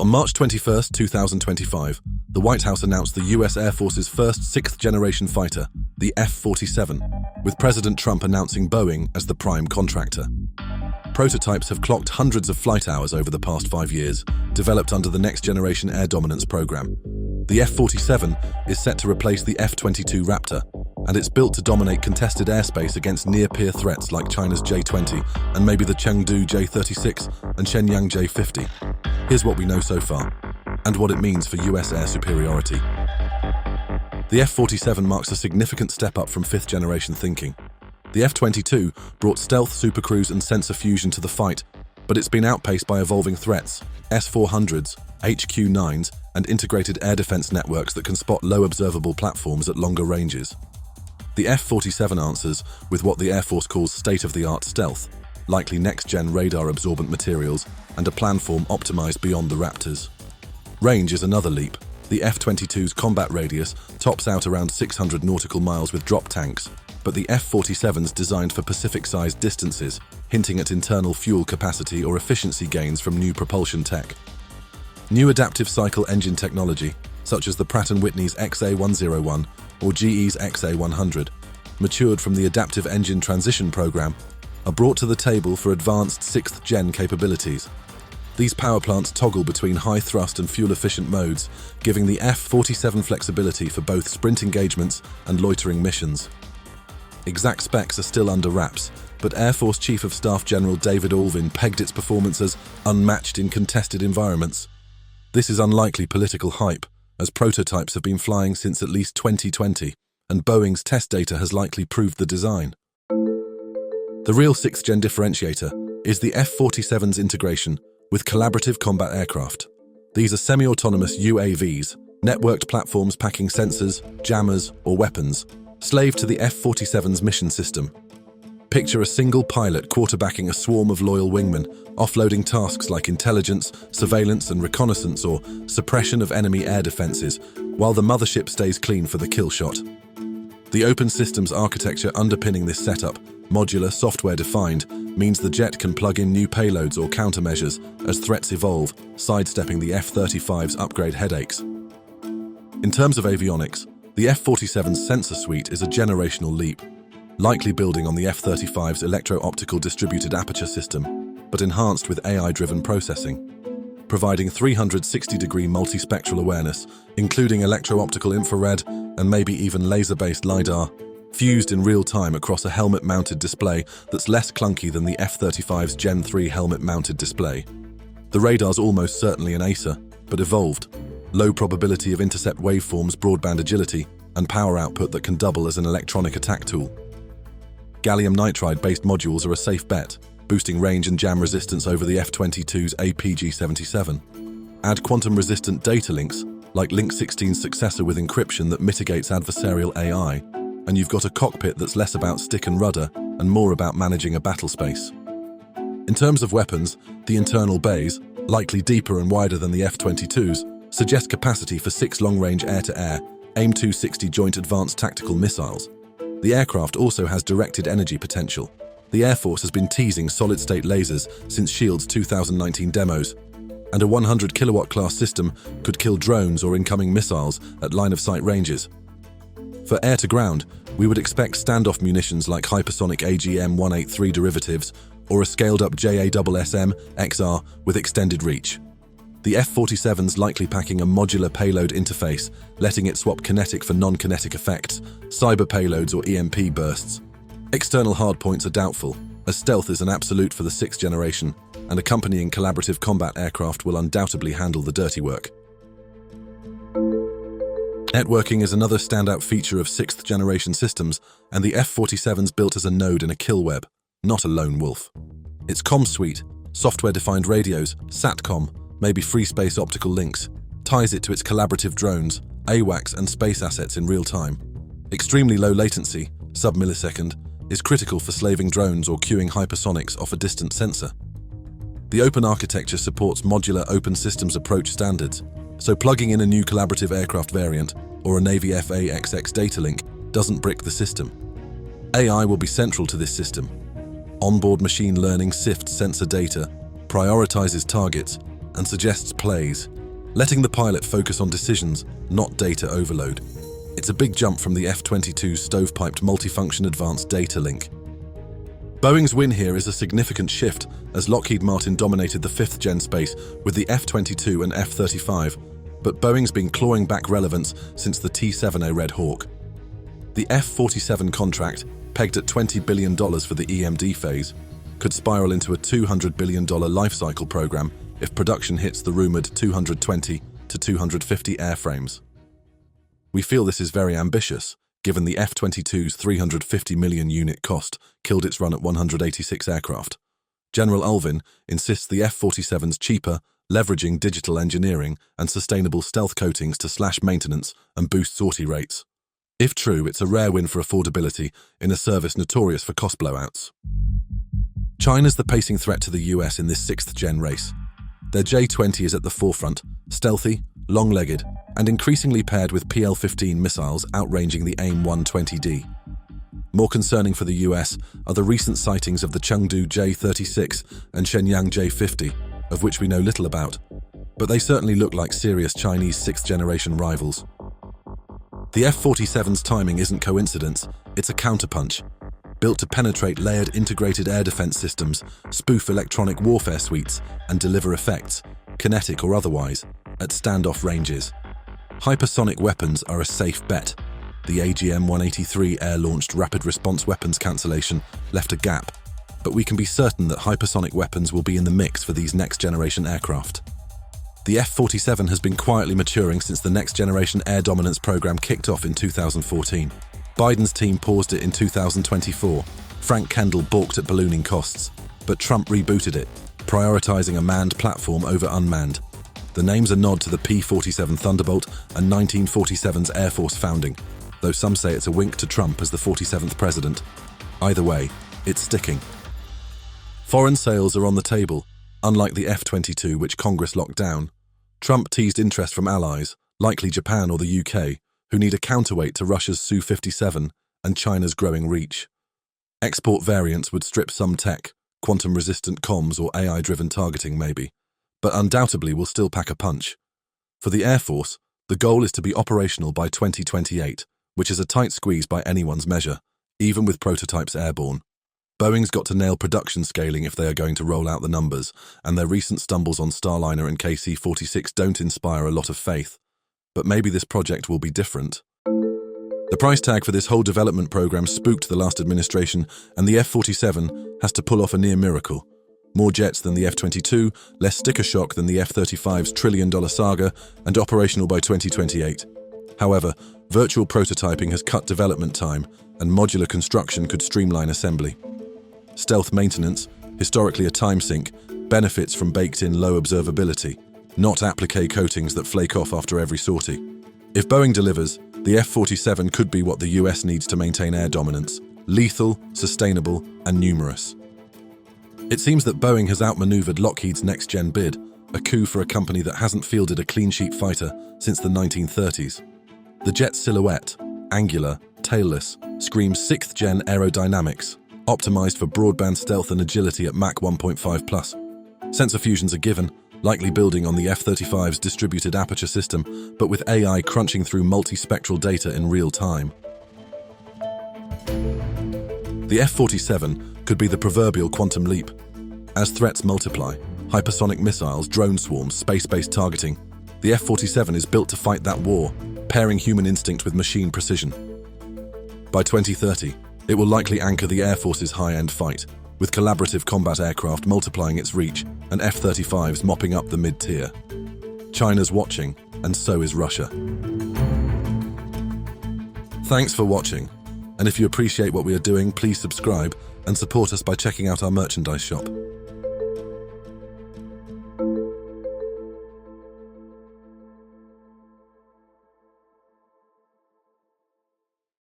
On March 21, 2025, the White House announced the U.S. Air Force's first sixth-generation fighter, the F-47, with President Trump announcing Boeing as the prime contractor. Prototypes have clocked hundreds of flight hours over the past 5 years, developed under the Next Generation Air Dominance program. The F-47 is set to replace the F-22 Raptor, and it's built to dominate contested airspace against near-peer threats like China's J-20 and maybe the Chengdu J-36 and Shenyang J-50. Here's what we know so far, and what it means for US air superiority. The F-47 marks a significant step up from fifth-generation thinking. The F-22 brought stealth, supercruise and sensor fusion to the fight, but it's been outpaced by evolving threats, S-400s, HQ-9s, and integrated air defense networks that can spot low observable platforms at longer ranges. The F-47 answers with what the Air Force calls state-of-the-art stealth, likely next-gen radar-absorbent materials, and a planform optimized beyond the Raptors. Range is another leap. The F-22's combat radius tops out around 600 nautical miles with drop tanks, but the F-47's designed for Pacific-sized distances, hinting at internal fuel capacity or efficiency gains from new propulsion tech. New adaptive cycle engine technology, such as the Pratt & Whitney's XA101 or GE's XA100, matured from the Adaptive Engine Transition Program, are brought to the table for advanced sixth-gen capabilities. These power plants toggle between high-thrust and fuel-efficient modes, giving the F-47 flexibility for both sprint engagements and loitering missions. Exact specs are still under wraps, but Air Force Chief of Staff General David Allvin pegged its performance as unmatched in contested environments. This is unlikely political hype, as prototypes have been flying since at least 2020, and Boeing's test data has likely proved the design. The real sixth-gen differentiator is the F-47's integration with collaborative combat aircraft. These are semi-autonomous UAVs, networked platforms packing sensors, jammers, or weapons, slave to the F-47's mission system. Picture a single pilot quarterbacking a swarm of loyal wingmen, offloading tasks like intelligence, surveillance and reconnaissance or suppression of enemy air defenses, while the mothership stays clean for the kill shot. The open systems architecture underpinning this setup, modular, software-defined, means the jet can plug in new payloads or countermeasures as threats evolve, sidestepping the F-35's upgrade headaches. In terms of avionics, the F-47's sensor suite is a generational leap, likely building on the F-35's electro-optical distributed aperture system, but enhanced with AI-driven processing, providing 360-degree multispectral awareness, including electro-optical infrared and maybe even laser-based LiDAR, fused in real time across a helmet-mounted display that's less clunky than the F-35's Gen 3 helmet-mounted display. The radar's almost certainly an AESA, but evolved. Low probability of intercept waveforms, broadband agility, and power output that can double as an electronic attack tool. Gallium nitride-based modules are a safe bet, boosting range and jam resistance over the F-22's APG-77. Add quantum-resistant data links, like Link 16's successor with encryption that mitigates adversarial AI, and you've got a cockpit that's less about stick and rudder and more about managing a battle space. In terms of weapons, the internal bays, likely deeper and wider than the F-22's, suggest capacity for 6 long-range air-to-air, AIM-260 Joint Advanced Tactical Missiles. The aircraft also has directed energy potential. The Air Force has been teasing solid-state lasers since SHIELD's 2019 demos, and a 100-kilowatt class system could kill drones or incoming missiles at line-of-sight ranges. For air-to-ground, we would expect standoff munitions like hypersonic AGM-183 derivatives or a scaled-up JASSM XR with extended reach. The F-47's likely packing a modular payload interface, letting it swap kinetic for non-kinetic effects, cyber payloads or EMP bursts. External hardpoints are doubtful, as stealth is an absolute for the 6th generation, and accompanying collaborative combat aircraft will undoubtedly handle the dirty work. Networking is another standout feature of 6th generation systems, and the F-47's built as a node in a kill web, not a lone wolf. Its comm suite, software-defined radios, SATCOM, maybe free space optical links, ties it to its collaborative drones, AWACS and space assets in real time. Extremely low latency, sub-millisecond, is critical for slaving drones or queuing hypersonics off a distant sensor. The open architecture supports modular open systems approach standards, so plugging in a new collaborative aircraft variant or a Navy FA-XX data link doesn't brick the system. AI will be central to this system. Onboard machine learning sifts sensor data, prioritizes targets, and suggests plays, letting the pilot focus on decisions, not data overload. It's a big jump from the F-22's stovepiped multifunction advanced data link. Boeing's win here is a significant shift, as Lockheed Martin dominated the 5th-gen space with the F-22 and F-35, but Boeing's been clawing back relevance since the T-7A Red Hawk. The F-47 contract, pegged at $20 billion for the EMD phase, could spiral into a $200 billion lifecycle program if production hits the rumored 220 to 250 airframes. We feel this is very ambitious, given the F-22's 350 million unit cost killed its run at 186 aircraft. General Ulvin insists the F-47's cheaper, leveraging digital engineering and sustainable stealth coatings to slash maintenance and boost sortie rates. If true, it's a rare win for affordability in a service notorious for cost blowouts. China's the pacing threat to the US in this 6th-gen race. Their J-20 is at the forefront, stealthy, long-legged, and increasingly paired with PL-15 missiles outranging the AIM-120D. More concerning for the US are the recent sightings of the Chengdu J-36 and Shenyang J-50, of which we know little about, but they certainly look like serious Chinese 6th-generation rivals. The F-47's timing isn't coincidence, it's a counterpunch. Built to penetrate layered integrated air defense systems, spoof electronic warfare suites, and deliver effects, kinetic or otherwise, at standoff ranges. Hypersonic weapons are a safe bet. The AGM-183 air-launched rapid response weapons cancellation left a gap, but we can be certain that hypersonic weapons will be in the mix for these next-generation aircraft. The F-47 has been quietly maturing since the next-generation air dominance program kicked off in 2014. Biden's team paused it in 2024. Frank Kendall balked at ballooning costs, but Trump rebooted it, prioritizing a manned platform over unmanned. The name's a nod to the P-47 Thunderbolt and 1947's Air Force founding, though some say it's a wink to Trump as the 47th president. Either way, it's sticking. Foreign sales are on the table, unlike the F-22, which Congress locked down. Trump teased interest from allies, likely Japan or the UK, who need a counterweight to Russia's Su-57 and China's growing reach. Export variants would strip some tech, quantum-resistant comms or AI-driven targeting maybe, but undoubtedly will still pack a punch. For the Air Force, the goal is to be operational by 2028, which is a tight squeeze by anyone's measure, even with prototypes airborne. Boeing's got to nail production scaling if they are going to roll out the numbers, and their recent stumbles on Starliner and KC-46 don't inspire a lot of faith. But maybe this project will be different. The price tag for this whole development program spooked the last administration, and the F-47 has to pull off a near miracle. More jets than the F-22, less sticker shock than the F-35's trillion-dollar saga, and operational by 2028. However, virtual prototyping has cut development time, and modular construction could streamline assembly. Stealth maintenance, historically a time sink, benefits from baked-in low observability, not applique coatings that flake off after every sortie. If Boeing delivers, the F-47 could be what the US needs to maintain air dominance: lethal, sustainable, and numerous. It seems that Boeing has outmaneuvered Lockheed's next-gen bid, a coup for a company that hasn't fielded a clean-sheet fighter since the 1930s. The jet's silhouette, angular, tailless, screams 6th-gen aerodynamics, optimized for broadband stealth and agility at Mach 1.5+. Sensor fusion's a given, likely building on the F-35's distributed aperture system, but with AI crunching through multispectral data in real time. The F-47 could be the proverbial quantum leap. As threats multiply, hypersonic missiles, drone swarms, space-based targeting, the F-47 is built to fight that war, pairing human instinct with machine precision. By 2030, it will likely anchor the Air Force's high-end fight, with collaborative combat aircraft multiplying its reach and F-35s mopping up the mid-tier. China's watching, and so is Russia. Thanks for watching, and if you appreciate what we are doing, please subscribe and support us by checking out our merchandise shop.